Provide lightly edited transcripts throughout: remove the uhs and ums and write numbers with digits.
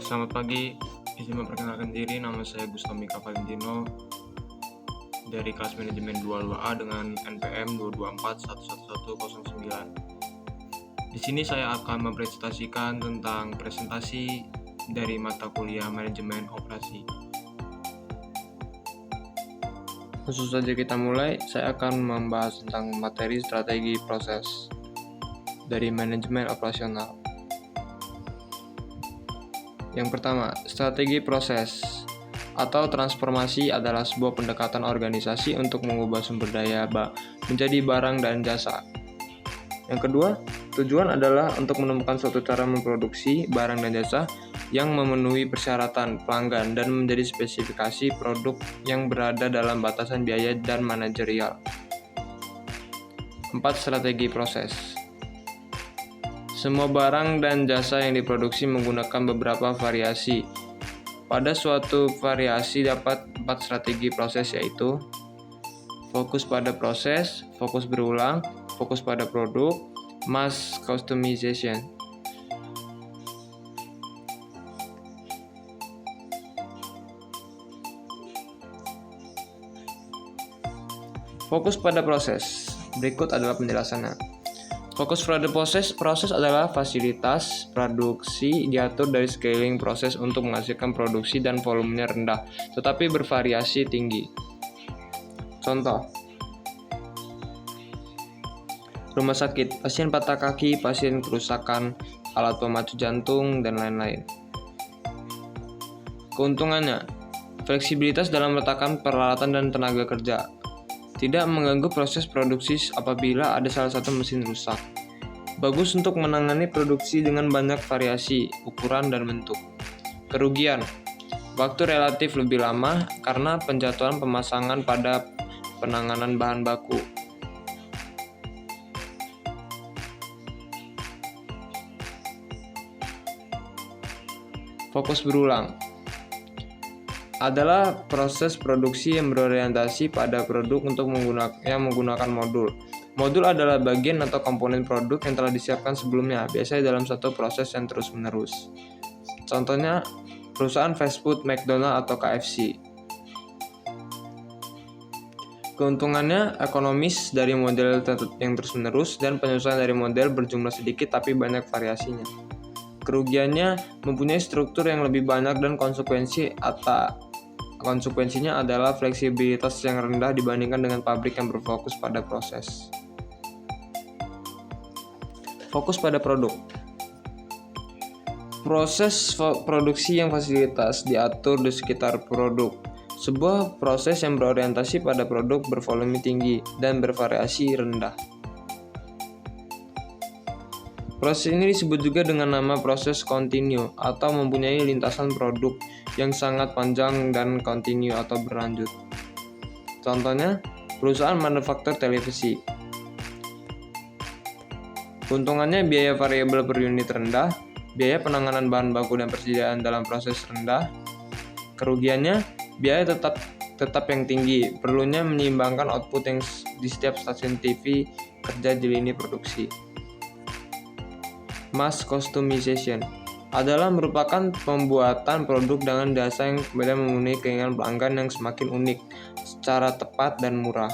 Selamat pagi, izin memperkenalkan diri, nama saya Gustomika Valentino dari kelas manajemen 22A dengan NPM 224111109. Di sini saya akan mempresentasikan tentang presentasi dari mata kuliah manajemen operasi. Langsung saja kita mulai, saya akan membahas tentang materi strategi proses dari manajemen operasional. Yang pertama, strategi proses atau transformasi adalah sebuah pendekatan organisasi untuk mengubah sumber daya menjadi barang dan jasa. Yang kedua, tujuan adalah untuk menemukan suatu cara memproduksi barang dan jasa yang memenuhi persyaratan pelanggan dan menjadi spesifikasi produk yang berada dalam batasan biaya dan manajerial. 4. Strategi proses. Semua barang dan jasa yang diproduksi menggunakan beberapa variasi. Pada suatu variasi dapat 4 strategi proses, yaitu fokus pada proses, fokus berulang, fokus pada produk, mass customization. Fokus pada proses. Berikut adalah penjelasannya. Fokus pada proses adalah fasilitas produksi diatur dari scaling proses untuk menghasilkan produksi dan volumenya rendah, tetapi bervariasi tinggi. Contoh, rumah sakit, pasien patah kaki, pasien kerusakan alat pemacu jantung, dan lain-lain. Keuntungannya, fleksibilitas dalam meletakkan peralatan dan tenaga kerja. Tidak mengganggu proses produksi apabila ada salah satu mesin rusak. Bagus untuk menangani produksi dengan banyak variasi, ukuran, dan bentuk. Kerugian, waktu relatif lebih lama karena penjatuhan pemasangan pada penanganan bahan baku. Fokus berulang adalah proses produksi yang berorientasi pada produk untuk menggunakan modul. Modul adalah bagian atau komponen produk yang telah disiapkan sebelumnya, biasanya dalam satu proses yang terus-menerus. Contohnya, perusahaan fast food McDonald's atau KFC. Keuntungannya ekonomis dari model yang terus-menerus dan penyesuaian dari model berjumlah sedikit tapi banyak variasinya. Kerugiannya mempunyai struktur yang lebih banyak dan konsekuensinya adalah fleksibilitas yang rendah dibandingkan dengan pabrik yang berfokus pada proses. Fokus pada produk. Proses produksi yang fasilitas diatur di sekitar produk. Sebuah proses yang berorientasi pada produk bervolume tinggi dan bervariasi rendah. Proses ini disebut juga dengan nama proses kontinu atau mempunyai lintasan produk yang sangat panjang dan kontinu atau berlanjut. Contohnya, perusahaan manufaktur televisi. Keuntungannya biaya variabel per unit rendah, biaya penanganan bahan baku dan persediaan dalam proses rendah. Kerugiannya, biaya tetap yang tinggi, perlunya menyeimbangkan output yang di setiap stasiun TV kerja di lini produksi. Mass customization adalah merupakan pembuatan produk dengan jasa yang kemudian memenuhi keinginan pelanggan yang semakin unik, secara tepat dan murah.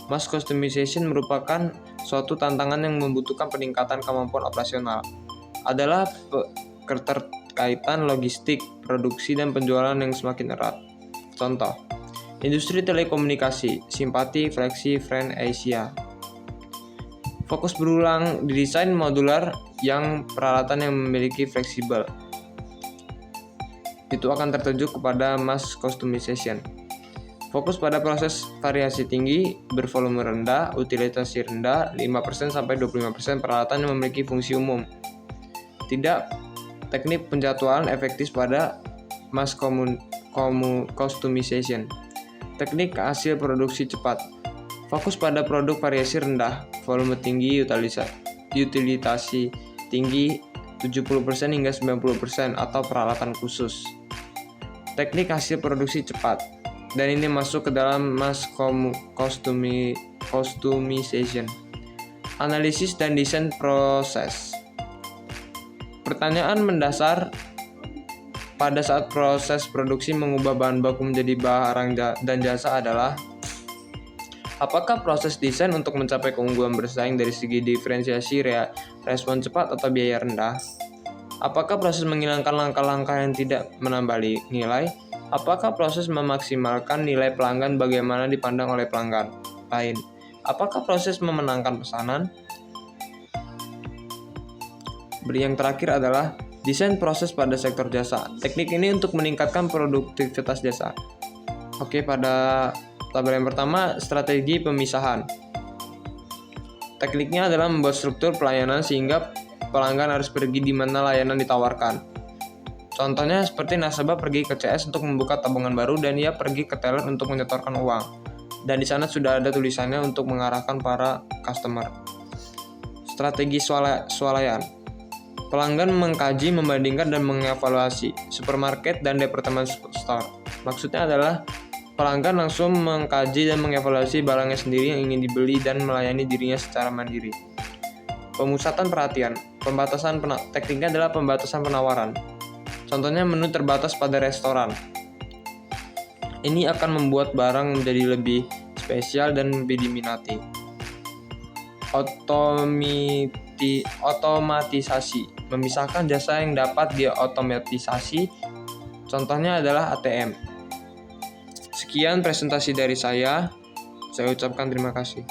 Mass customization merupakan suatu tantangan yang membutuhkan peningkatan kemampuan operasional. Adalah keterkaitan logistik, produksi, dan penjualan yang semakin erat. Contoh, industri telekomunikasi, Simpati, Fleksi, Friend, Asia. Fokus berulang didesain modular yang peralatan yang memiliki fleksibel. Itu akan tertuju kepada mass customization. Fokus pada proses variasi tinggi, bervolume rendah, utilisasi rendah, 5% sampai 25% peralatan yang memiliki fungsi umum. Tidak teknik penjadwalan efektif pada mass customization. Teknik hasil produksi cepat. Fokus pada produk variasi rendah, volume tinggi, utilitasi tinggi 70% hingga 90% atau peralatan khusus. Teknik hasil produksi cepat. Dan ini masuk ke dalam mass customization. Analisis dan desain proses. Pertanyaan mendasar pada saat proses produksi mengubah bahan baku menjadi barang dan jasa adalah: apakah proses desain untuk mencapai keunggulan bersaing dari segi diferensiasi, respon cepat, atau biaya rendah? Apakah proses menghilangkan langkah-langkah yang tidak menambah nilai? Apakah proses memaksimalkan nilai pelanggan bagaimana dipandang oleh pelanggan lain? Apakah proses memenangkan pesanan? Yang terakhir adalah desain proses pada sektor jasa. Teknik ini untuk meningkatkan produktivitas jasa. Oke, pada tabel yang pertama, strategi pemisahan. Tekniknya adalah membuat struktur pelayanan sehingga pelanggan harus pergi di mana layanan ditawarkan. Contohnya seperti nasabah pergi ke CS untuk membuka tabungan baru dan ia pergi ke teller untuk menyetorkan uang. Dan di sana sudah ada tulisannya untuk mengarahkan para customer. Strategi swalayan. Pelanggan mengkaji, membandingkan, dan mengevaluasi supermarket dan department store. Maksudnya adalah pelanggan langsung mengkaji dan mengevaluasi barangnya sendiri yang ingin dibeli dan melayani dirinya secara mandiri. Pemusatan perhatian. Tekniknya adalah pembatasan penawaran. Contohnya menu terbatas pada restoran. Ini akan membuat barang menjadi lebih spesial dan lebih diminati. Otomatisasi. Memisahkan jasa yang dapat diotomatisasi. Contohnya adalah ATM. Sekian presentasi dari saya. Saya ucapkan terima kasih.